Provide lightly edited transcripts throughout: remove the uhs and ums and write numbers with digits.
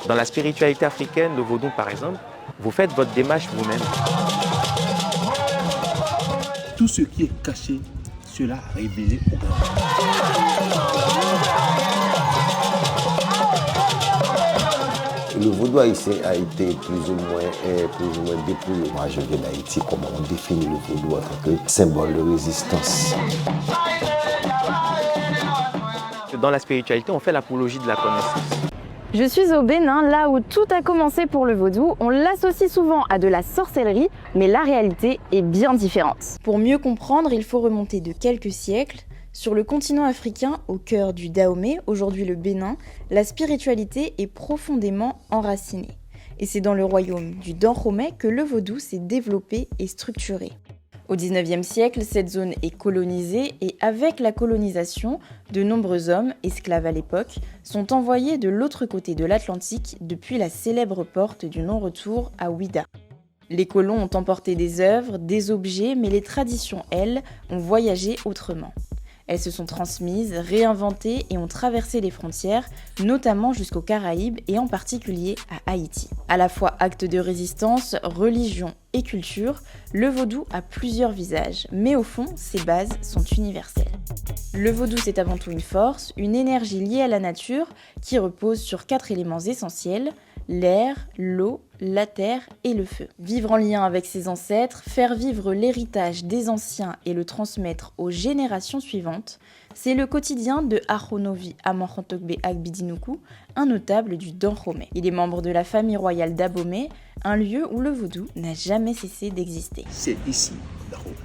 Dans la spiritualité africaine, le vaudou par exemple, vous faites votre démarche vous-même. Tout ce qui est caché sera révélé au grand. Le vaudou haïtien a été plus ou moins dépouillé. Moi, je viens d'Haïti, comment on définit le vaudou en tant que symbole de résistance. Dans la spiritualité, on fait l'apologie de la connaissance. Je suis au Bénin, là où tout a commencé pour le vaudou. On l'associe souvent à de la sorcellerie, mais la réalité est bien différente. Pour mieux comprendre, il faut remonter de quelques siècles. Sur le continent africain, au cœur du Dahomey, aujourd'hui le Bénin, la spiritualité est profondément enracinée. Et c'est dans le royaume du Dahomey que le vaudou s'est développé et structuré. Au XIXe siècle, cette zone est colonisée et avec la colonisation, de nombreux hommes, esclaves à l'époque, sont envoyés de l'autre côté de l'Atlantique depuis la célèbre porte du non-retour à Ouida. Les colons ont emporté des œuvres, des objets, mais les traditions, elles, ont voyagé autrement. Elles se sont transmises, réinventées et ont traversé les frontières, notamment jusqu'aux Caraïbes et en particulier à Haïti. À la fois acte de résistance, religion et culture, le vaudou a plusieurs visages, mais au fond, ses bases sont universelles. Le vaudou, c'est avant tout une force, une énergie liée à la nature qui repose sur 4 éléments essentiels: l'air, l'eau, la terre et le feu. Vivre en lien avec ses ancêtres, faire vivre l'héritage des anciens et le transmettre aux générations suivantes, c'est le quotidien de Ahonovi Amanchantogbe Agbidinuku, un notable du Dahomey. Il est membre de la famille royale d'Abomey, un lieu où le vaudou n'a jamais cessé d'exister. C'est ici, Dahomey.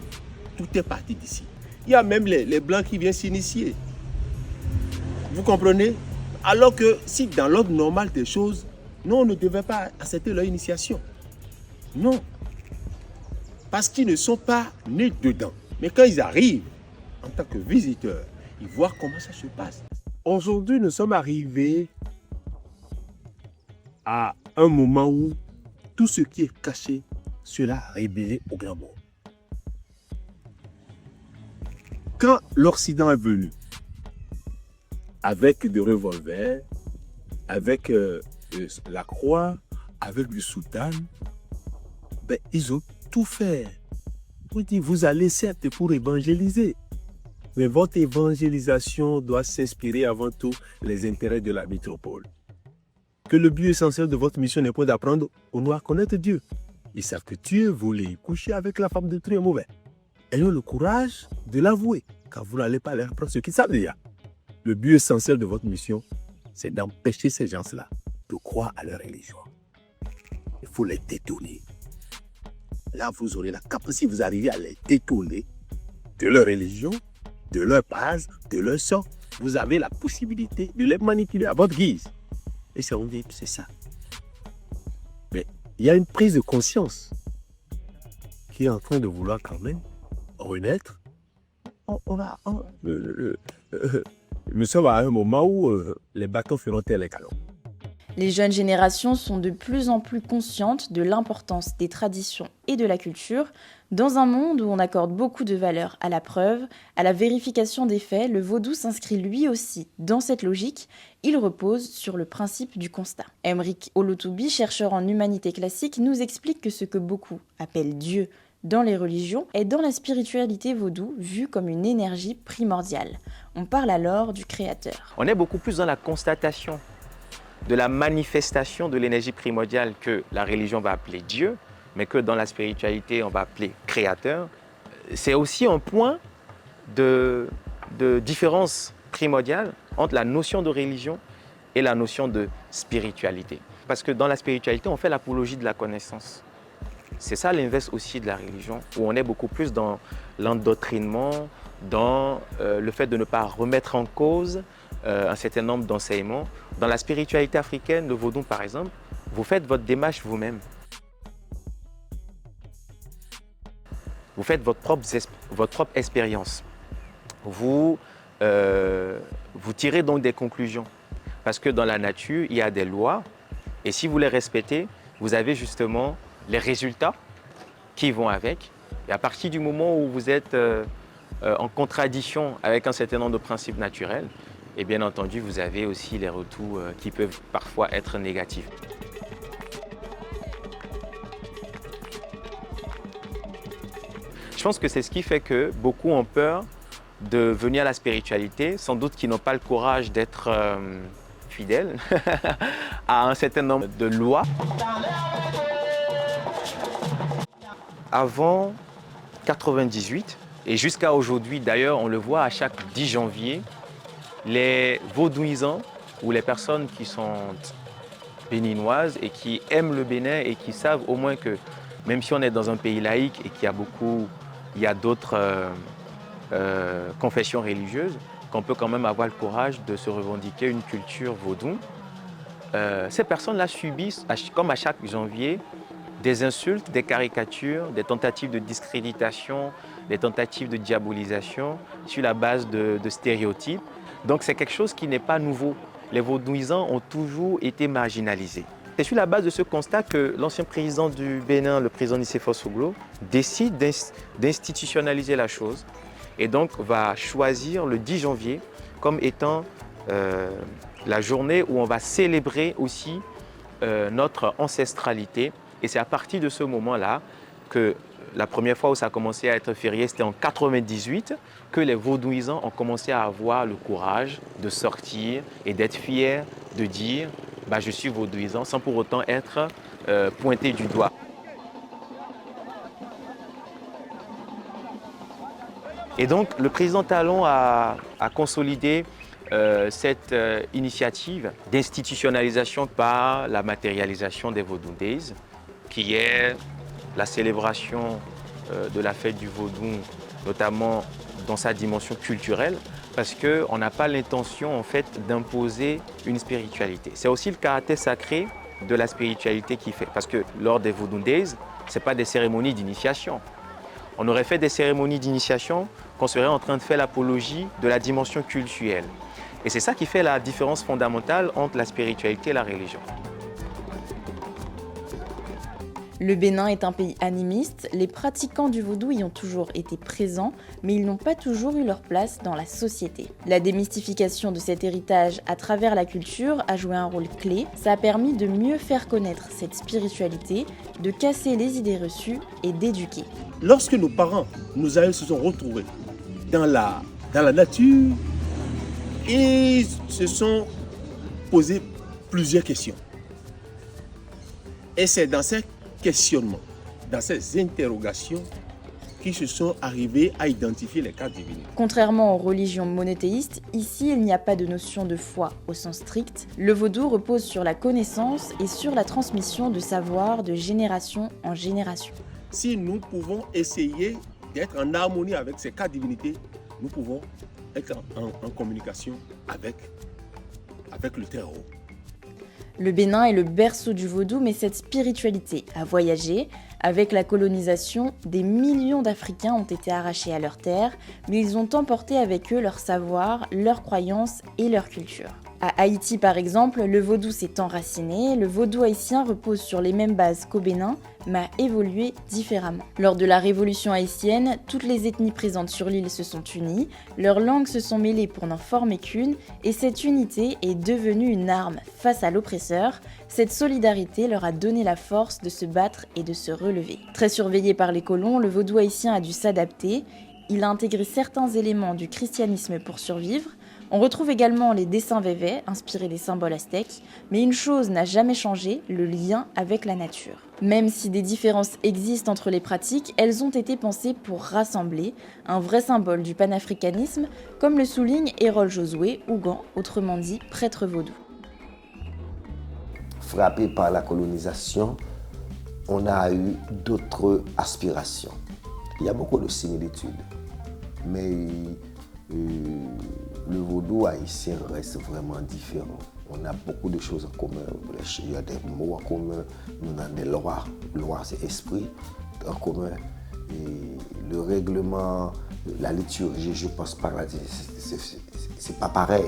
Tout est parti d'ici. Il y a même les Blancs qui viennent s'initier. Vous comprenez? Alors que si dans l'ordre normal des choses, nous, on ne devait pas accepter leur initiation. Non. Parce qu'ils ne sont pas nés dedans. Mais quand ils arrivent, en tant que visiteurs, ils voient comment ça se passe. Aujourd'hui, nous sommes arrivés à un moment où tout ce qui est caché sera révélé au grand monde. Quand l'Occident est venu, avec des revolvers, avec la croix, avec du soutane, ben, ils ont tout fait. Vous dites, vous allez certes pour évangéliser, mais votre évangélisation doit s'inspirer avant tout les intérêts de la métropole. Que le but essentiel de votre mission n'est pas d'apprendre aux Noirs à connaître Dieu. Ils savent que Dieu voulait coucher avec la femme de Dieu mauvais. Ayons le courage de l'avouer, car vous n'allez pas leur apprendre ce qu'ils savent déjà. Le but essentiel de votre mission, c'est d'empêcher ces gens-là de croire à leur religion. Il faut les détourner. Là, vous aurez la capacité, si vous arrivez à les détourner de leur religion, de leur base, de leur sort, vous avez la possibilité de les manipuler à votre guise. Et c'est ça. Mais il y a une prise de conscience qui est en train de vouloir quand même renaître. Nous sommes à un moment où les bateaux feront tel les canons. Les jeunes générations sont de plus en plus conscientes de l'importance des traditions et de la culture. Dans un monde où on accorde beaucoup de valeur à la preuve, à la vérification des faits, le vaudou s'inscrit lui aussi dans cette logique. Il repose sur le principe du constat. Emric Olotubi, chercheur en humanité classique, nous explique que ce que beaucoup appellent Dieu dans les religions est dans la spiritualité vaudou vue comme une énergie primordiale. On parle alors du créateur. On est beaucoup plus dans la constatation de la manifestation de l'énergie primordiale que la religion va appeler Dieu, mais que dans la spiritualité, on va appeler créateur. C'est aussi un point de différence primordiale entre la notion de religion et la notion de spiritualité. Parce que dans la spiritualité, on fait l'apologie de la connaissance. C'est ça l'inverse aussi de la religion, où on est beaucoup plus dans l'endoctrinement, dans le fait de ne pas remettre en cause un certain nombre d'enseignements. Dans la spiritualité africaine, le vaudou par exemple, vous faites votre démarche vous-même. Vous faites votre propre expérience. Vous tirez donc des conclusions. Parce que dans la nature, il y a des lois. Et si vous les respectez, vous avez justement les résultats qui vont avec. Et à partir du moment où vous êtes en contradiction avec un certain nombre de principes naturels, Et bien entendu, vous avez aussi les retours qui peuvent parfois être négatifs. Je pense que c'est ce qui fait que beaucoup ont peur de venir à la spiritualité, sans doute qu'ils n'ont pas le courage d'être fidèles à un certain nombre de lois. Avant 98 et jusqu'à aujourd'hui, d'ailleurs, on le voit à chaque 10 janvier, les vaudouisants ou les personnes qui sont béninoises et qui aiment le Bénin et qui savent au moins que même si on est dans un pays laïque et qu'il y a d'autres confessions religieuses, qu'on peut quand même avoir le courage de se revendiquer une culture vaudou. Ces personnes-là subissent, comme à chaque janvier, des insultes, des caricatures, des tentatives de discréditation, des tentatives de diabolisation sur la base de stéréotypes. Donc c'est quelque chose qui n'est pas nouveau. Les vaudouisants ont toujours été marginalisés. C'est sur la base de ce constat que l'ancien président du Bénin, le président Nicéphore Soglo, décide d'institutionnaliser la chose et donc va choisir le 10 janvier comme étant la journée où on va célébrer aussi notre ancestralité. Et c'est à partir de ce moment-là que la première fois où ça a commencé à être férié, c'était en 98, que les vaudouisants ont commencé à avoir le courage de sortir et d'être fiers de dire « je suis vaudouisant » sans pour autant être pointé du doigt. Et donc le président Talon a consolidé cette initiative d'institutionnalisation par la matérialisation des Vaudou Days, qui est la célébration de la fête du vaudou, notamment dans sa dimension culturelle, parce qu'on n'a pas l'intention en fait d'imposer une spiritualité. C'est aussi le caractère sacré de la spiritualité qui fait, parce que lors des Voodoo Days, ce n'est pas des cérémonies d'initiation. On aurait fait des cérémonies d'initiation qu'on serait en train de faire l'apologie de la dimension cultuelle. Et c'est ça qui fait la différence fondamentale entre la spiritualité et la religion. Le Bénin est un pays animiste, les pratiquants du vaudou y ont toujours été présents, mais ils n'ont pas toujours eu leur place dans la société. La démystification de cet héritage à travers la culture a joué un rôle clé, ça a permis de mieux faire connaître cette spiritualité, de casser les idées reçues et d'éduquer. Lorsque nos parents, nos aïeux se sont retrouvés dans la nature, ils se sont posés plusieurs questions. Et c'est dans ces questionnements, dans ces interrogations, qui se sont arrivés à identifier les quatre divinités. Contrairement aux religions monothéistes, ici il n'y a pas de notion de foi au sens strict. Le vaudou repose sur la connaissance et sur la transmission de savoir de génération en génération. Si nous pouvons essayer d'être en harmonie avec ces quatre divinités, nous pouvons être en communication avec le terreau. Le Bénin est le berceau du vaudou, mais cette spiritualité a voyagé. Avec la colonisation, des millions d'Africains ont été arrachés à leurs terres, mais ils ont emporté avec eux leur savoir, leurs croyances et leur culture. À Haïti par exemple, le vaudou s'est enraciné, le vaudou haïtien repose sur les mêmes bases qu'au Bénin, mais a évolué différemment. Lors de la révolution haïtienne, toutes les ethnies présentes sur l'île se sont unies, leurs langues se sont mêlées pour n'en former qu'une, et cette unité est devenue une arme face à l'oppresseur. Cette solidarité leur a donné la force de se battre et de se relever. Très surveillé par les colons, le vaudou haïtien a dû s'adapter. Il a intégré certains éléments du christianisme pour survivre. On retrouve également les dessins vévés, inspirés des symboles aztèques, mais une chose n'a jamais changé, le lien avec la nature. Même si des différences existent entre les pratiques, elles ont été pensées pour rassembler, un vrai symbole du panafricanisme, comme le souligne Hérol Josué Ougan, autrement dit prêtre vaudou. Frappé par la colonisation, on a eu d'autres aspirations. Il y a beaucoup de similitudes, mais le vaudou haïtien reste vraiment différent. On a beaucoup de choses en commun. Il y a des mots en commun. On a des lois. Loi, c'est esprit en commun. Et le règlement, la liturgie, je pense par là, c'est pas pareil.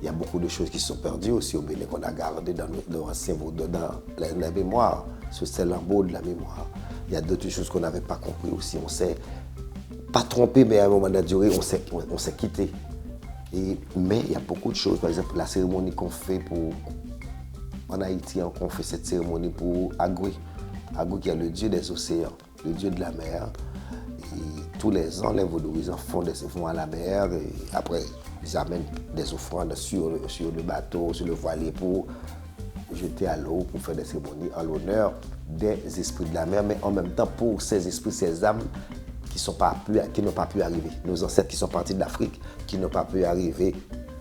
Il y a beaucoup de choses qui sont perdues aussi au Bénin qu'on a gardées dans nos anciens vaudou, dans la mémoire. C'est l'embeau de la mémoire. Il y a d'autres choses qu'on n'avait pas compris aussi. On s'est pas trompé, mais à un moment donné, on s'est quitté. Mais il y a beaucoup de choses. Par exemple, la cérémonie qu'on fait en Haïti, on fait cette cérémonie pour Agoué. Agoué qui est le dieu des océans, le dieu de la mer. Et tous les ans, les Vaudouisans vont à la mer et après, ils amènent des offrandes sur le bateau, sur le voilier pour jeter à l'eau, pour faire des cérémonies en l'honneur des esprits de la mer, mais en même temps pour ces esprits, ces âmes qui n'ont pas pu arriver. Nos ancêtres qui sont partis de l'Afrique, qui n'ont pas pu arriver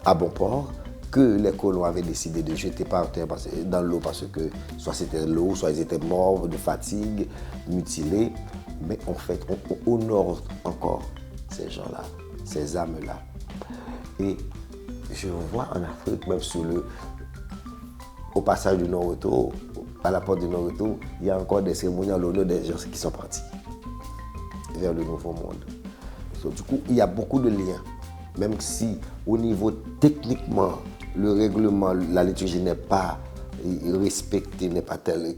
à bon port, que les colons avaient décidé de jeter par terre dans l'eau parce que soit c'était l'eau, soit ils étaient morts de fatigue, mutilés. Mais en fait, on honore encore ces gens-là, ces âmes-là. Et je vois en Afrique, même au passage du non-retour, à la porte du non-retour, il y a encore des cérémonies en l'honneur des gens qui sont partis vers le nouveau monde. Donc, du coup, il y a beaucoup de liens. Même si au niveau techniquement, le règlement, la liturgie n'est pas respectée, n'est pas telle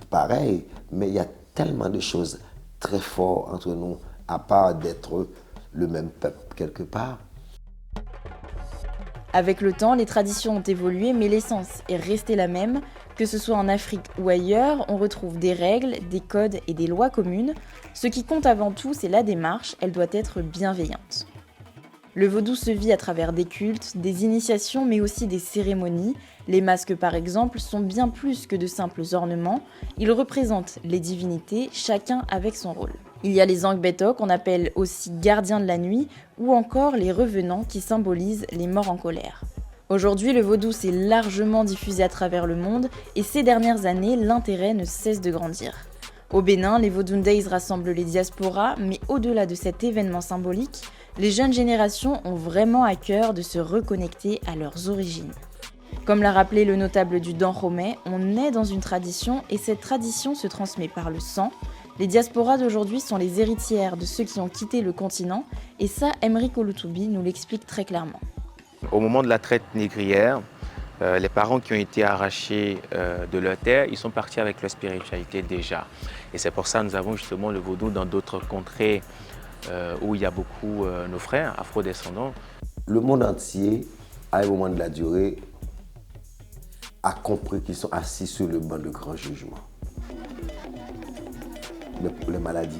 pareil, mais il y a tellement de choses très fortes entre nous, à part d'être le même peuple quelque part. Avec le temps, les traditions ont évolué, mais l'essence est restée la même. Que ce soit en Afrique ou ailleurs, on retrouve des règles, des codes et des lois communes. Ce qui compte avant tout, c'est la démarche, elle doit être bienveillante. Le vaudou se vit à travers des cultes, des initiations, mais aussi des cérémonies. Les masques, par exemple, sont bien plus que de simples ornements. Ils représentent les divinités, chacun avec son rôle. Il y a les Angbeto, qu'on appelle aussi gardiens de la nuit, ou encore les revenants qui symbolisent les morts en colère. Aujourd'hui, le vaudou s'est largement diffusé à travers le monde et ces dernières années, l'intérêt ne cesse de grandir. Au Bénin, les Vodou Days rassemblent les diasporas, mais au-delà de cet événement symbolique, les jeunes générations ont vraiment à cœur de se reconnecter à leurs origines. Comme l'a rappelé le notable du Dahomey, on est dans une tradition et cette tradition se transmet par le sang. Les diasporas d'aujourd'hui sont les héritières de ceux qui ont quitté le continent et ça, Emeric Olutubi nous l'explique très clairement. Au moment de la traite négrière, les parents qui ont été arrachés de leur terre, ils sont partis avec leur spiritualité déjà. Et c'est pour ça que nous avons justement le vaudou dans d'autres contrées où il y a beaucoup nos frères afro-descendants. Le monde entier, à un moment de la durée, a compris qu'ils sont assis sur le banc de grand jugement. Les maladies.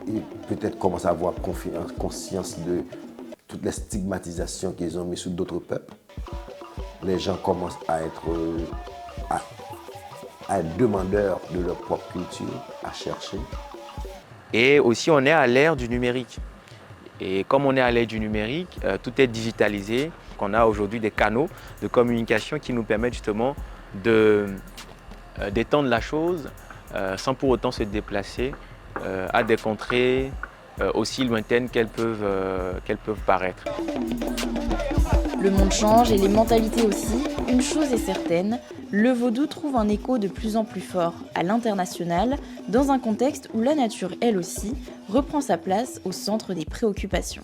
Ils peut-être commencent à avoir conscience de toutes les stigmatisations qu'ils ont mises sur d'autres peuples. Les gens commencent à être demandeurs de leur propre culture, à chercher. Et aussi, on est à l'ère du numérique. Et comme on est à l'ère du numérique, tout est digitalisé. On a aujourd'hui des canaux de communication qui nous permettent justement d'étendre la chose sans pour autant se déplacer à des contrées aussi lointaines qu'elles peuvent paraître. Le monde change et les mentalités aussi. Une chose est certaine, le vaudou trouve un écho de plus en plus fort à l'international, dans un contexte où la nature, elle aussi, reprend sa place au centre des préoccupations.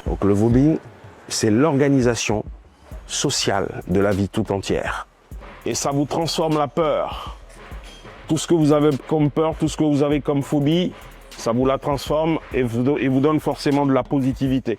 Donc le vaudou, c'est l'organisation sociale de la vie tout entière. Et ça vous transforme la peur. Tout ce que vous avez comme peur, tout ce que vous avez comme phobie, ça vous la transforme et vous donne forcément de la positivité.